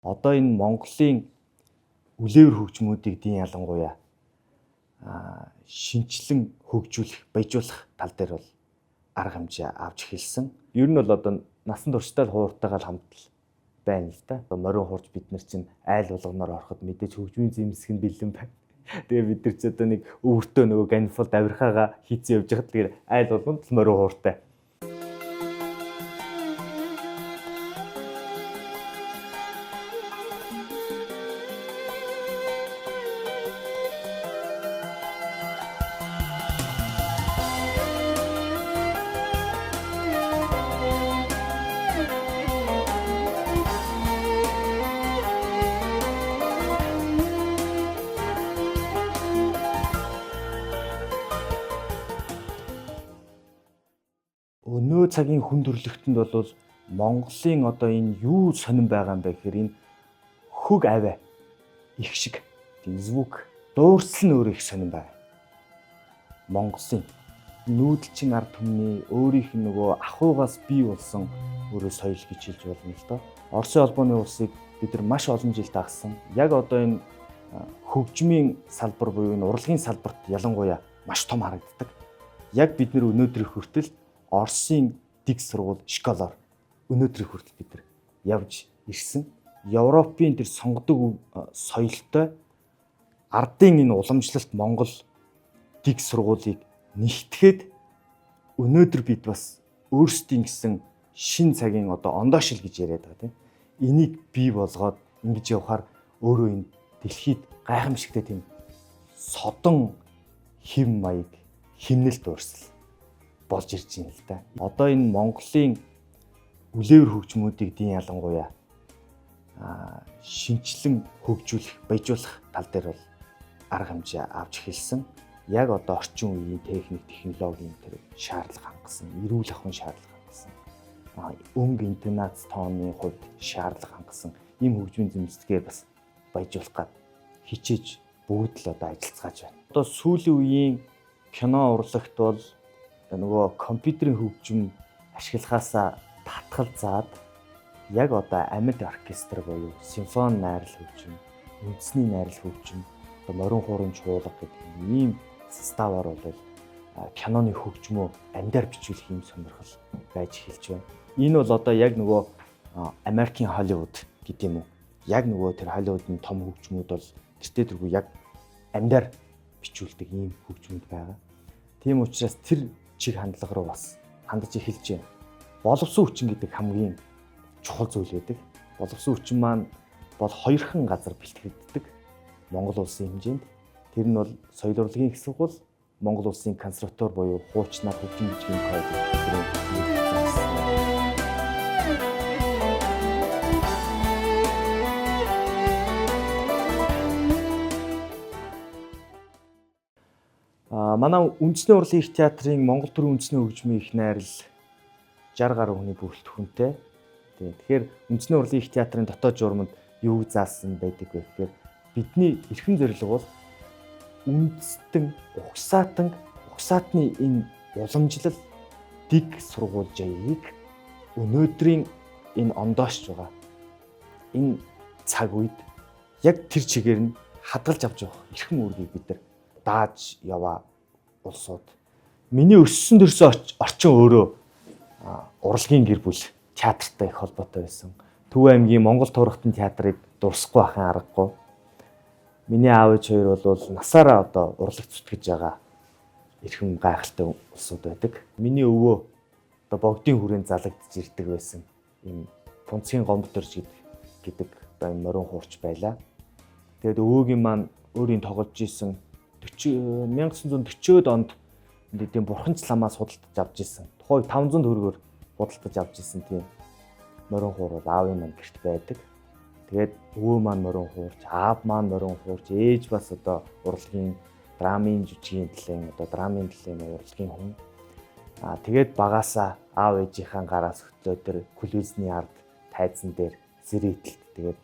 Одоо энэ Монголын үлээвэр хөгжмүүдийг дийн ялангуяа шинчлэн хөгжүүлэх, баяжуулах тал дээр бол арга хэмжээ авч эхэлсэн. Ер нь бол одоо насан туршдаа хууртайгаа хамтал байна л да. Одоо морин хуурч бид нар чинь айл болгоноор ороход мэдээж хөгжмийн зэмсэг нь бэлэн байна. Тэгээ бид нар ч одоо нэг өвөртөө нөгөө ганифол давирхаага хийцэн явж байхад тэгэхээр айл болгонд л морин хууртай. Өнөө цагийн хүндрэлтэнд бол Монголын одоо энэ юу сонирн байгаа юм бэ гэхээр энэ хөг аваа их шиг тийм звук дуурсал нь өөрөө их сонирн байна. Монголын нүүдэлчин ард түмний өөрийнх нь нөгөө ахуйгаас бий болсон өөрөө соёл гэж хэлж болно л доо. Оросын холбооны улсыг бид нар маш олон жил дагсан. Яг одоо энэ хөгжмийн салбар буюу энэ урлагийн салбарт ялангуяа маш том харагддаг. Яг бид нар өнөөдрийн хүртэл Оросын дэг сургууль школоор өнөөдрийн хүртэл бид нар явж ирсэн. Европын тэр сонгодог соёлтой ардын энэ уламжлалт Монгол дэг сургуулийг нэгтгэхэд өнөөдөр бид бас өөрсдийн гэсэн шин цагийн одоо ондоошил гэж яриад байгаа тийм. Энийг бий болгоод ингэж явахаар өөрөө энэ дэлхийд гайхамшигтай тийм содон хэв маяг химнэл дуурсал болж ирж байна л да. Одоо энэ Монголын үлээвэр хөгжмүүдийг дийн ялангуяа шинчлэн хөгжүүлэх, баяжуулах тал дээр бол арга хэмжээ авч эхэлсэн. Яг одоо орчин үеийн техник, технологийн тэр шаардлага хангасан, эрүүл ахуйн шаардлага хангасан, өнгө интонац тооны хувьд шаардлага хангасан ийм хөгжмийн зэмсдэгээр бас баяжуулах гад хичээж бүгд л одоо ажиллацгааж байна. Одоо сүүлийн үеийн кино урлагт бол нөгөө компьютерийн хөгжим ашиглахаасаа татгал заад яг одоо амьд оркестр буюу симфони найрал хөгжим, үндэсний найрал хөгжим, одоо морин хуурын чуулга гэдэг ийм составаар бол киноны хөгжмөө амьдаар бичүүлэх юм сонирхол байж эхэлж байна. Энэ бол одоо яг нөгөө Америкийн Холливуд гэдэг юм уу? Яг нөгөө тэр Холливуудын том хөгжмүүд бол тэртээ тэргүй яг амьдаар бичүүлдэг ийм хөгжмүүд байгаа. Тийм учраас тэр чиг хандлага руу бас хандаж эхэлж байна. Боловсон хүчин гэдэг хамгийн чухал зүйл байдаг. Боловсон хүчин маань бол хоёрхан газар бэлтгэгддэг. Монгол улсын хэмжээнд тэр нь бол соёл урлагийн их сургууль, Монгол улсын консерватори буюу хуучнаар хөгжим бичгийн коллеж гэдэг манай үндэсний урлагийн их театрын Монгол төрийн үндэсний хөгжмийн их найрал 60 гаруй хүний бүрэлдэхүүнтэй. Тэгэхээр үндэсний урлагийн их театрын дотоод журманд юу заасан байдаг вэ гэхээр бидний эрхэм зорилго бол үндэстэн, угсаатны энэ уламжлал дэг сургууль жаяыг өнөөдрийн энэ ондоошж байгаа энэ цаг үед яг тэр чигээр нь хадгалж авч явах эрхэм үүргийг бид нар дааж яваа улсууд. Миний өссөн төрсөн орчин өөрөө урлагийн гэр бүл театртай их холбоотой байсан. Төв аймгийн Монгол Турхтан театрыг дурсахгүй байхын аргагүй. Миний аав ээж хоёр бол насаараа одоо урлаг зүтгэж байгаа эрхэм гайхалтай улсууд байдаг. Миний өвөө одоо богдын хүрээнд залагдж ирдэг байсан. Ийм Тунцгийн гомдорч гэдэг одоо энэ морин хуурч байлаа. Тэгээд өвөөгийн маань өөрийн тоглож исэн 1940-од онд тийм бурханч ламаас худалдаж авч ирсэн. Тухайг 500 төгрөгөөр худалдаж авч ирсэн тийм морин хуур бол аавын маань гэрт байдаг. Тэгээд өвөө маань морин хуурч, аав маань морин хуурч, ээж бас одоо урлагийн драмын жүжигийн талын одоо драмын талын урлагийн хүн. Тэгээд багаасаа аав ээжийнхаа гараас хөтлөө тэр телевизний ард тайзан дээр зэрэгтэлт тэгээд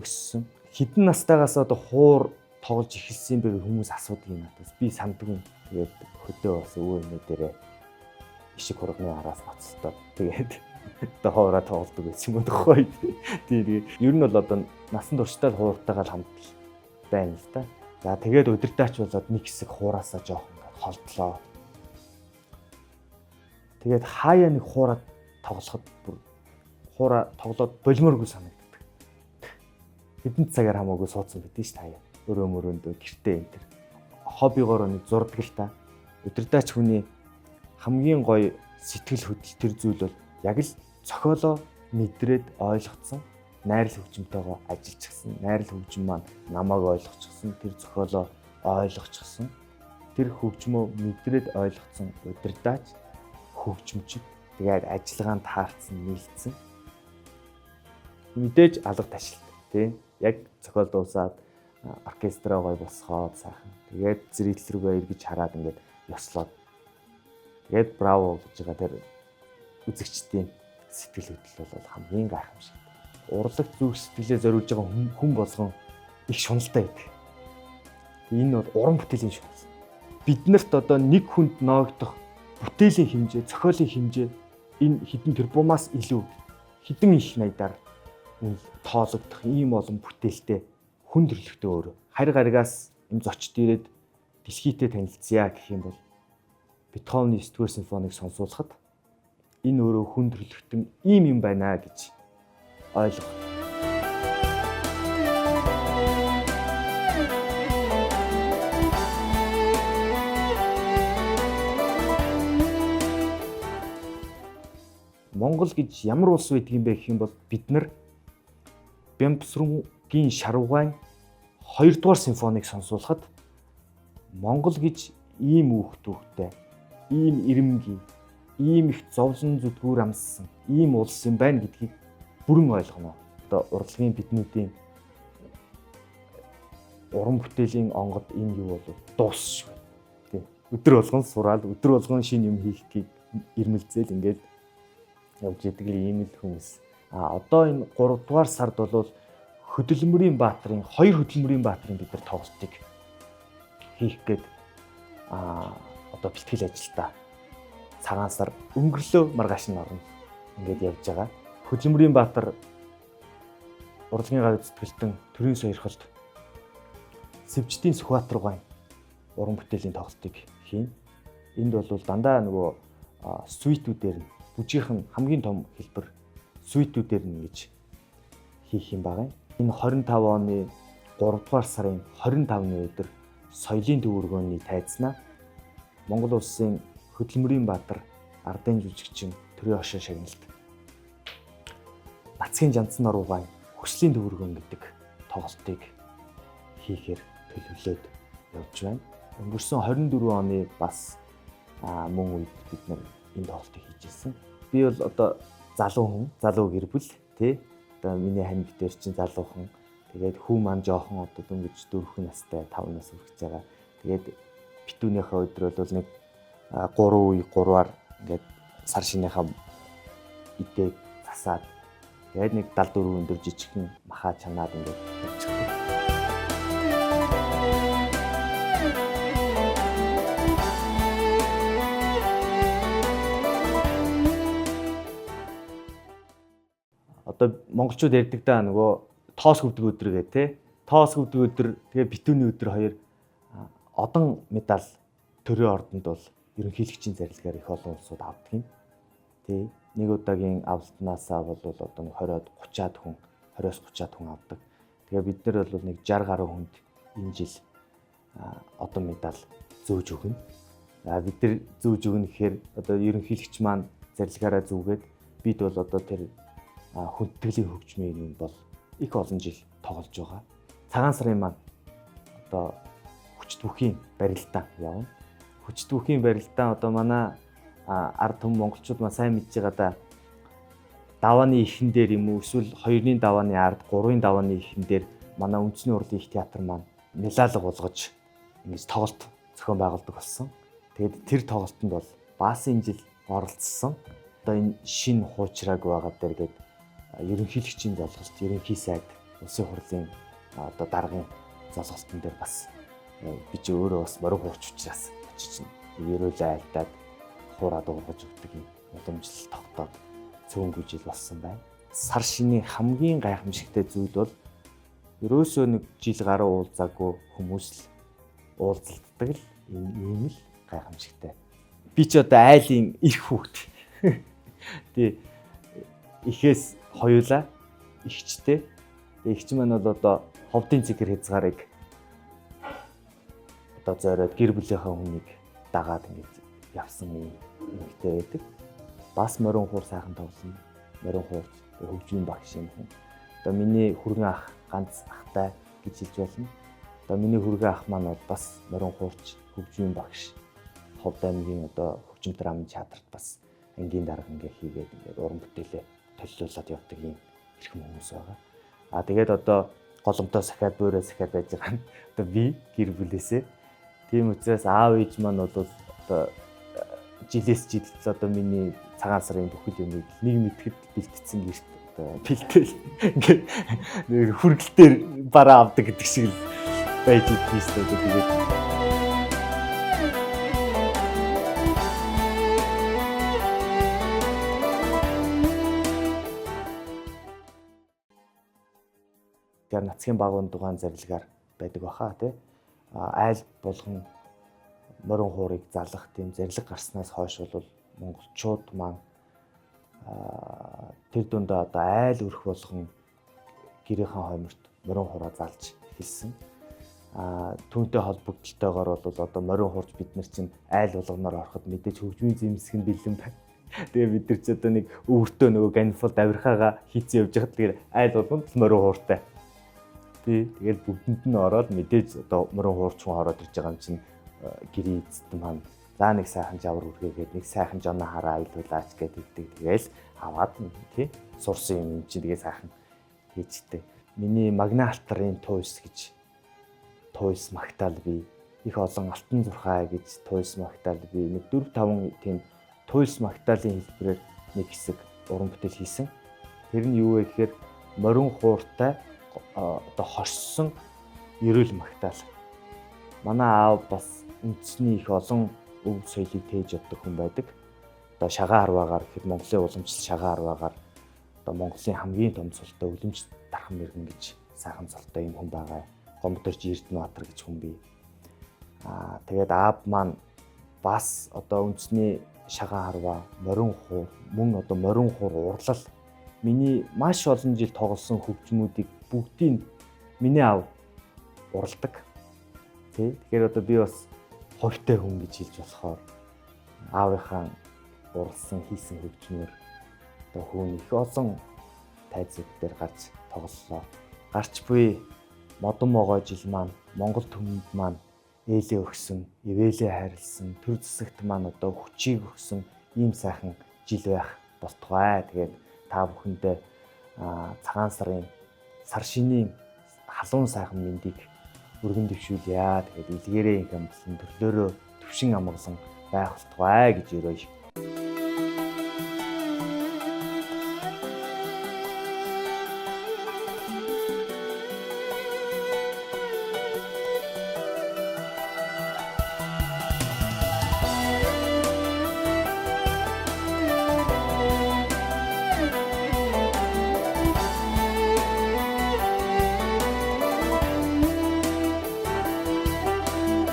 өссөн. Хэдэн настайгаас одоо хуур тоглож эхэлсэн бэ хүмүүс асуудаг юм надаас. Би сандгүй. Тэгээд хөдөө бас өвөө эмээ дээрээ ишиг хурганы араас ноцтой. Тэгээд одоо хоороо тоглодог байсан юм дөхөө. Тийм ер нь бол одоо насан туршдаа хууртайгаа хамт байна л да. За тэгээд өдөртөөч болоод нэг хэсэг хуураасаа жоохон холдлоо. Тэгээд хаяа нэг хуураад тоглоход бүр хуура тоглоод болмооргүй санагддаг. Хэдэн цагаар хамаагүй суудсан байдэн ш таяа. Өрөө мөрөндөө гэртээ энэ төр. Хоббигоор нэг зурдаг л та. Өдөртөөч хүний хамгийн гоё сэтгэл хөдлөл төр зүйл бол яг л цохиолоо мэдрээд ойлгоцсон, найрал хөгжимтэйгоо ажиллажчихсан, найрал хөгжим маань намайг ойлгочихсон, тэр цохиолоо ойлгочихсон, тэр хөгжмөө мэдрээд ойлгоцсон удирдаач хөгжимчд тэгээд ажиллагаанд таарсан нийлцсэн. Мэдээж алга ташилт тийм яг цохиол дуусаад оркестраа гоё босгоод сайхан тэгээд зэрэглэл рүүгээ эргэж хараад ингээд ёслоод тэгээд браво гэж байгаа тэр үзэгчдийн сэтгэл хөдлөл бол хамгийн гайхамшигт. Урлаг зүрх сэтгэлээ зориулж байгаа хүн болгон их шуналтай байдаг. Энэ бол уран бүтээлийн шунал. Биднэрт одоо нэг хүнд ноогдох бүтээлийн хэмжээ, зохиолын хэмжээ энэ хэдэн тэрбумаас илүү хэдэн их найдаар тоологдох ийм олон бүтээлтэй хүн төрлөختөө өөрөө харь гаригаас юм зочд ирээд дэлхийдээ танилцъя гэх юм бол Бетховены 9-р симфоник сонсуулахад энэ өөрөө хүн төрлөختөн ийм юм байна гэж ойлгох. Монгол гэж ямар улс байдаг юм бэ гэх юм бол бид нар Бямбсрунгийн шарвгаан 2-р симфоник сонсуулахад Монгол гэж ийм хүүхдтэй, ийм ирэмгий, ийм их зовлон зүдгүүр амссан ийм улс юм байна гэдгийг бүрэн ойлгоно. Одоо урлагийн биднүүдийн уран бүтээлийн онгод энэ юу бол дуусш байна. Тийм. Өдөр болгон сураал, өдөр болгон шинэ юм хийхийг ирмэлзээл ингээд явж идэг л ийм л хүмүүс. Одоо энэ 3 дугаар сард бол хөдөлмөрийн баатрын 2 хөдөлмөрийн баатрын бид нар тоглолтыг хийх гээд одоо бэлтгэл ажилдаа цагаан сар өнгөрлөө маргааш нь орно. Ингээд явж байгаа. Хөдөлмөрийн баатар урлагийн гав зүтгэлтэн төрийн сойрхолд Сэвжтийн Сүхбаатар гуайн уран бүтээлийн тоглолтыг хийн. Энд бол дандаа нөгөө суитүүдээр нь бүжийнхэн хамгийн том хэлбэр суитүүдээр нь ингэж хийх юм байна. Энэ 25 оны 3 дугаар сарын 25-ны өдөр соёлын төвөргөөний тайзнаа Монгол улсын хөдөлмөрийн баатар ардын жүжигчин Төрийн хошоо шагналд Нацгийн жанцны оргуй хүслийн төвөргөн гэдэг тоглолтыг хийхээр төлөвлөд явж байна. Өнгөрсөн 24 оны бас мөн үед бид нар энэ тоглолтыг хийжсэн. Би бол одоо залуу хүн, залуу гэр бүл тий. Одоо миний хань битэр чинь залуухан. Тэгээд хүү маань жоохон одоо дөнгөж 4 настай 5 нас хүрэж байгаа. Тэгээд битүүнийхээ өдөр бол нэг 3 үе 3-аар ингээд сар шинийхээ идээ засаад тэгээд нэг 74 өндөр жижигхэн махаа чанаад ингээд явчихсан. Одоо монголчууд ярьдаг даа нөгөө тоос хөвдөг өдөр гээ те. Тоос хөвдөг өдөр тэгээ битүүний өдөр хоёр одон медаль төрийн ордонд бол ерөнхийлөгчийн зарилгаар их олон улсууд авдаг юм. Тэ нэг удаагийн авалтнаасаа бол одоо нэг 20-од 30-аад хүн 20-оос 30-аад хүн авдаг. Тэгээ бид нар бол нэг 60 гаруй хүнд энэ жил одон медаль зөөж өгнө. Бид нар зөөж өгнө гэхээр одоо ерөнхийлөгч маань зарилгаараа зүгээд бид бол одоо тэр хүндэтгэлийн хөгжмийн юм бол их олон жил тоглож байгаа. Цагаан сарын маань одоо хүчит бүхийн барилдаан явна. Хүчит бүхийн барилдаан одоо манай ард түмэн монголчууд маань сайн мэдж байгаа да. Давааны ихэн дээр юм уу эсвэл 2-ын давааны ард 3-ын давааны ихэн дээр манай үндэсний урлагийн их театр маань нялалга болгож ингэж тоглолт зохион байгуулдаг болсон. Тэгээд тэр тоглолтод бол баасын жил оролцсон. Одоо энэ шинэ хуучрааг байгаа дэр гээд ерөнхийлөгчийн залгалт, ерөнхий сайд, улсын хурлын одоо даргын залгалтын дээр бас би ч өөрөө бас морин хууч учраас очиж ерөөлөө айлдаад хуураад ургаж өгдөг юм уламжлал тогтоод цөөнгүй жил болсон байна. Сар шинийн хамгийн гайхамшигтай зүйл бол ерөөсөө нэг жил гаруй уулзаагүй хүмүүс л уулзалддаг л ийм л гайхамшигтай. Би ч одоо айлын эрх хүүхэд. Тий ихээс хоёулаа ихчтэй. Ихч маань бол одоо ховдын цэгэр хязгаарыг одоо зориод гэр бүлийнхээ хүнийг дагаад ингэж явсан юмхтэй байдаг. Бас морин хуур сайхан тоглоно. Морин хуур хөгжмийн багш юм хүн. Одоо миний хүргэн ах ганц ахтай гэж хэлж болно. Одоо миний хүргэн ах маань бол бас морин хуурч хөгжмийн багш. Ховд аймгийн одоо хөгжим драмын театрт бас ангийн дарга ингээ хийгээд ингээ уран бүтээлээ төлөвлөлөд явдаг юм хэрхэн хүмүүс байгаа. Тэгээд одоо голомтоо сахиад буурай сахиад байж байгаа нь одоо би гэр бүлээсээ тийм учраас аав ээж маань бол одоо жилээс жилд одоо миний цагаан сарын бүхэл юмыг нэг мэтгэд бэлтгэсэн гэрт одоо бэлтэл ингээд хүргэлтээр бараа авдаг гэдэг шиг л байж ийсэн одоо тэгээд нацгийн багуун дугаан зарилгаар байдаг баха тий. Айл болгон морин хуурыг залах тийм зарилга гарснаас хойш бол монголчууд маань тэр дундаа одоо айл өрх болгон гэрийнхэн хойморт морин хураа залж эхэлсэн. Түүнтэй холбогдлолтойгоор бол одоо морин хуурч бид нар чинь айл болгоноор ороход мэдээж хөгжмийн зэмсэг нь бэлэн байна. Тэгээ бид нар ч одоо нэг өвөртөө нөгөө ганифол авирхаага хийцэн явж байхад тэгэхээр айл болгонд морин хууртай. Тэгээд бүгдэнд нь ороод мэдээж одоо морин хуурч хүн ороод ирж байгаа юм чинь гэрийн эзэд маань за нэг сайхан жавар үргээгээд нэг сайхан жоноо хараа аялуулаач гэдэг тэгээл аваад тий сурсан юм чинь тэгээ сайхан хийжтэй. Миний магна алтарын туйс гэж туйс магтаал би их олон алтан зурхай гэж туйс магтаал би нэг 4-5 тийм туйс магтаалын хэлбэрээр нэг хэсэг уран бүтээл хийсэн. Тэр нь юу вэ гэхээр морин хууртай одоо хорссон ерөөл магтаал. Манай аав бас үндэсний их олон өв соёлыг тээж яддаг хүн байдаг. Одоо шагаан харваагаар гэхэд Монголын уламжлал шагаан харваагаар одоо Монголын хамгийн том цолтой үлэмж дархан мэргэн гэж сайхан цолтой юм хүн байгаа. Гомдорж Эрдэнэбаатар гэж хүн бий. Тэгээд аав маань бас одоо үндэсний шагаан харваа, морин хуур, мөн одоо морин хуур урлал миний маш олон жил тоглосон хөгжмүүдийг бүгдийг миний аав уралдаг. Тэгэхээр одоо би бас хортой хүн гэж хэлж болохоор аавынхаа уралсан хийсэн хөгжмөр одоо хүн их олон тайзууд дээр гарч тоглолоо. Гарч буй модон могой жил маань Монгол түмэнд маань ээлээ өгсөн, ивэлээ хайрлсан, төр засагт маань одоо хүчийг өгсөн ийм сайхан жил байх болтугай. Тэгээд та бүхэндээ цагаан сарын сар шинийн халуун сайхан мэндийг өргөн дэвшүүлье. Тэгээд илгээрээ инхэм болсон төрлөөрөө төвшин амгалан байх болтугай гэж өрөөж